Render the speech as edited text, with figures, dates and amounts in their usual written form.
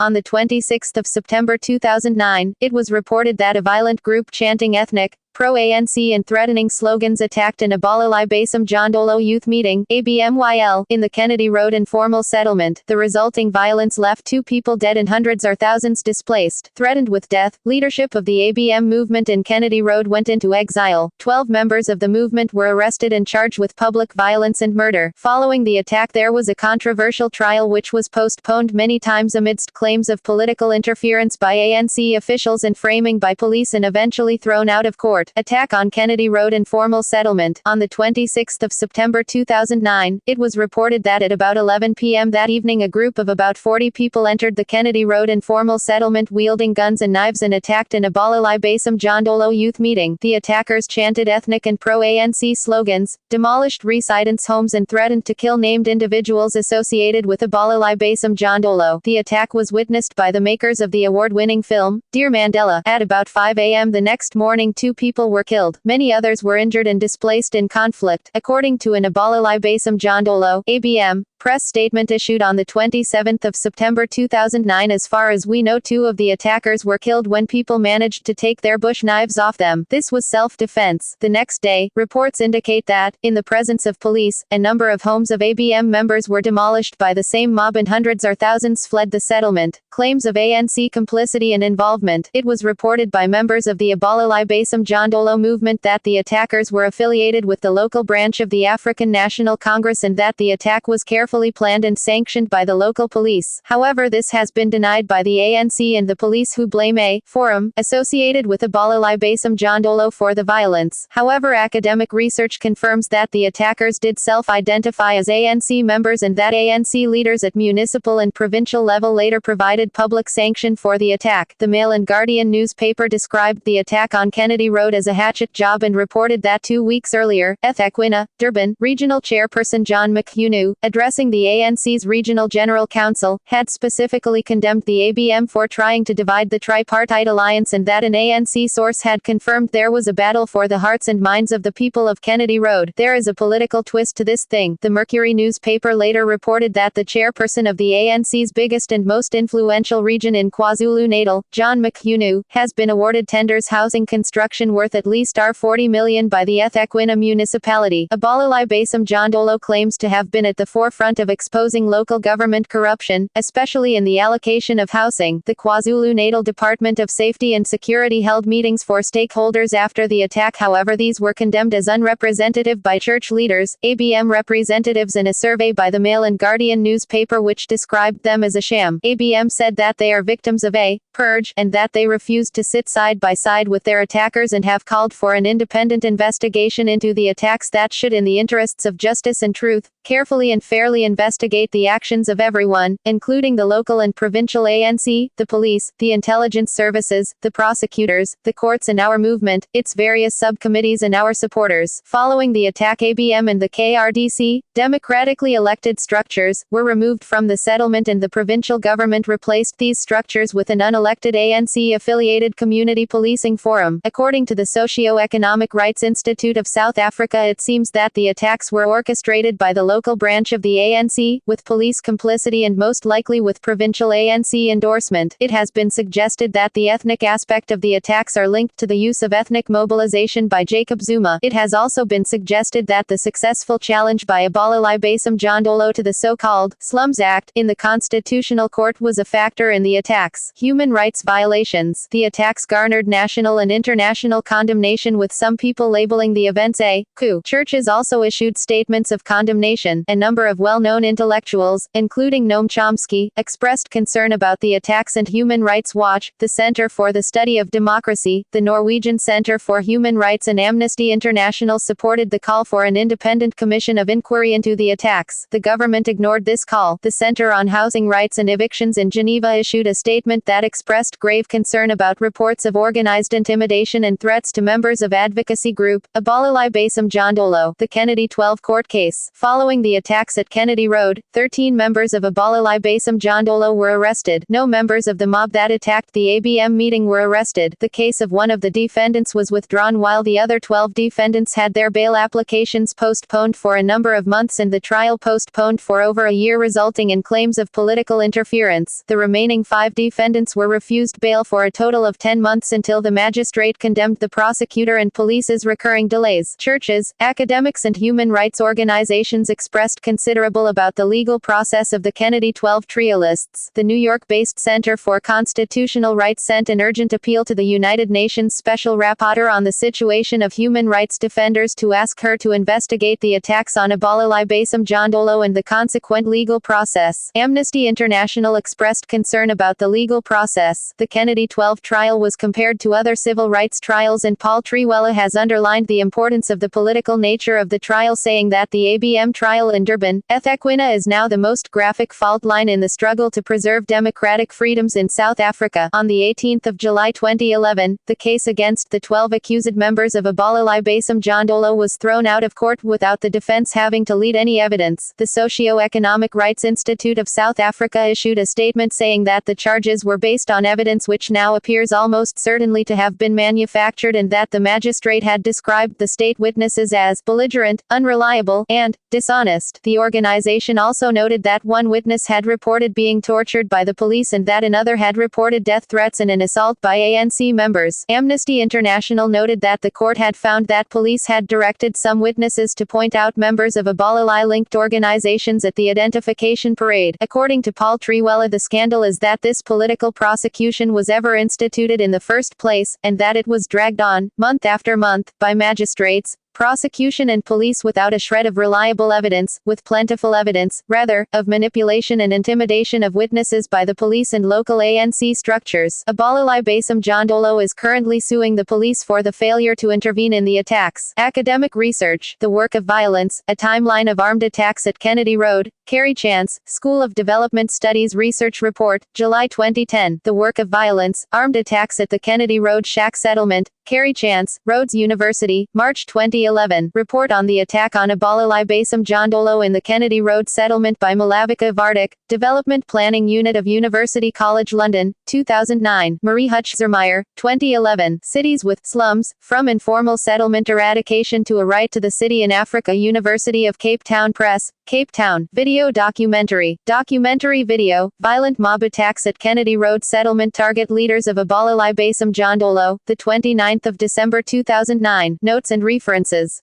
On the 26th of September 2009, it was reported that a violent group chanting ethnic, pro-ANC and threatening slogans attacked an Abalalai Basam Jondolo youth meeting (ABMYL) in the Kennedy Road informal settlement. The resulting violence left 2 people dead and hundreds or thousands displaced. Threatened with death, leadership of the ABM movement in Kennedy Road went into exile. 12 members of the movement were arrested and charged with public violence and murder. Following the attack, there was a controversial trial which was postponed many times amidst claims of political interference by ANC officials and framing by police and eventually thrown out of court. Attack on Kennedy Road informal settlement. On the 26th of September 2009, it was reported that at about 11 p.m. that evening a group of about 40 people entered the Kennedy Road informal settlement wielding guns and knives and attacked an Abalalai Basam Jondolo youth meeting. The attackers chanted ethnic and pro-ANC slogans, demolished residents' homes and threatened to kill named individuals associated with Abalalai Basam Jondolo. The attack was witnessed by the makers of the award-winning film, Dear Mandela. At about 5 a.m. the next morning 2 people were killed. Many others were injured and displaced in conflict, according to an Abalalai Basam Jondolo (ABM) press statement issued on the 27th of September 2009. As far as we know, 2 of the attackers were killed when people managed to take their bush knives off them. This was self-defense. The next day, reports indicate that, in the presence of police, a number of homes of ABM members were demolished by the same mob and hundreds or thousands fled the settlement. Claims of ANC complicity and involvement. It was reported by members of the Abalalai Basam Jondolo movement that the attackers were affiliated with the local branch of the African National Congress and that the attack was carefully planned and sanctioned by the local police. However, this has been denied by the ANC and the police, who blame a forum associated with Abalalai Basam Jondolo for the violence. However, academic research confirms that the attackers did self-identify as ANC members and that ANC leaders at municipal and provincial level later provided public sanction for the attack. The Mail and Guardian newspaper described the attack on Kennedy Road as a hatchet job and reported that 2 weeks earlier, Ethekwina, Durban, regional chairperson John McHugh, addressing the ANC's Regional General Council, had specifically condemned the ABM for trying to divide the tripartite alliance and that an ANC source had confirmed there was a battle for the hearts and minds of the people of Kennedy Road. There is a political twist to this thing. The Mercury newspaper later reported that the chairperson of the ANC's biggest and most influential region in KwaZulu-Natal, John McHugh, has been awarded tenders housing construction worth at least R40 million by the Ethekwina municipality. Abalalai Basam Jondolo claims to have been at the forefront of exposing local government corruption, especially in the allocation of housing. The KwaZulu-Natal Department of Safety and Security held meetings for stakeholders after the attack. However, these were condemned as unrepresentative by church leaders, ABM representatives, and a survey by the Mail and Guardian newspaper which described them as a sham. ABM said that they are victims of a purge and that they refused to sit side by side with their attackers and have called for an independent investigation into the attacks that should, in the interests of justice and truth, carefully and fairly investigate the actions of everyone, including the local and provincial ANC, the police, the intelligence services, the prosecutors, the courts and our movement, its various subcommittees and our supporters. Following the attack, ABM and the KRDC, democratically elected structures, were removed from the settlement and the provincial government replaced these structures with an unelected ANC-affiliated community policing forum. According to the Socio-Economic Rights Institute of South Africa, it seems that the attacks were orchestrated by the local branch of the ANC, with police complicity and most likely with provincial ANC endorsement. It has been suggested that the ethnic aspect of the attacks are linked to the use of ethnic mobilization by Jacob Zuma. It has also been suggested that the successful challenge by Abalalai Basam Jondolo to the so-called Slums Act in the Constitutional Court was a factor in the attacks. Human rights violations. The attacks garnered national and international condemnation, with some people labeling the events a coup. Churches also issued statements of condemnation. A number of well-known intellectuals, including Noam Chomsky, expressed concern about the attacks, and Human Rights Watch, the Center for the Study of Democracy, the Norwegian Center for Human Rights, and Amnesty International supported the call for an independent commission of inquiry into the attacks. The government ignored this call. The Center on Housing Rights and Evictions in Geneva issued a statement that expressed grave concern about reports of organized intimidation and threats to members of advocacy group Abalalai Basam Jondolo. The Kennedy 12 court case. Following the attacks at Kennedy Kennedy Road, 13 members of Abalalai Basam Jandolo were arrested. No members of the mob that attacked the ABM meeting were arrested. The case of one of the defendants was withdrawn while the other 12 defendants had their bail applications postponed for a number of months and the trial postponed for over a year, resulting in claims of political interference. The remaining 5 defendants were refused bail for a total of 10 months until the magistrate condemned the prosecutor and police's recurring delays. Churches, academics and human rights organizations expressed considerable about the legal process of the Kennedy 12 trialists. The New York-based Center for Constitutional Rights sent an urgent appeal to the United Nations Special Rapporteur on the situation of human rights defenders to ask her to investigate the attacks on Abalalai Basam Jandolo and the consequent legal process. Amnesty International expressed concern about the legal process. The Kennedy 12 trial was compared to other civil rights trials, and Paul Triwela has underlined the importance of the political nature of the trial, saying that the ABM trial in Durban, Ethekwini is now the most graphic fault line in the struggle to preserve democratic freedoms in South Africa. On the 18th of July 2011, the case against the 12 accused members of Abalalai Basam Jandolo was thrown out of court without the defense having to lead any evidence. The Socio-Economic Rights Institute of South Africa issued a statement saying that the charges were based on evidence which now appears almost certainly to have been manufactured, and that the magistrate had described the state witnesses as belligerent, unreliable, and dishonest. The organization also noted that one witness had reported being tortured by the police and that another had reported death threats and an assault by ANC members. Amnesty International noted that the court had found that police had directed some witnesses to point out members of Abalalai-linked organizations at the identification parade. According to Paul Triwela, the scandal is that this political prosecution was ever instituted in the first place, and that it was dragged on, month after month, by magistrates, prosecution and police without a shred of reliable evidence, with plentiful evidence, rather, of manipulation and intimidation of witnesses by the police and local ANC structures. Abalalai Basam Jandolo is currently suing the police for the failure to intervene in the attacks. Academic research, The Work of Violence, A Timeline of Armed Attacks at Kennedy Road, Carrie Chance, School of Development Studies Research Report, July 2010. The Work of Violence, Armed Attacks at the Kennedy Road Shack Settlement, Carrie Chance, Rhodes University, March 2011. Report on the attack on Abalalai Basam Jandolo in the Kennedy Road Settlement by Malavika Vardik, Development Planning Unit of University College London, 2009. Marie Hutch-Zermeyer, 2011. Cities with Slums, From Informal Settlement Eradication to a Right to the City in Africa, University of Cape Town Press, Cape Town. Video documentary. Documentary video, Violent Mob Attacks at Kennedy Road Settlement Target Leaders of Abalalai Basam Jandolo, the 29th of December 2009. Notes and references.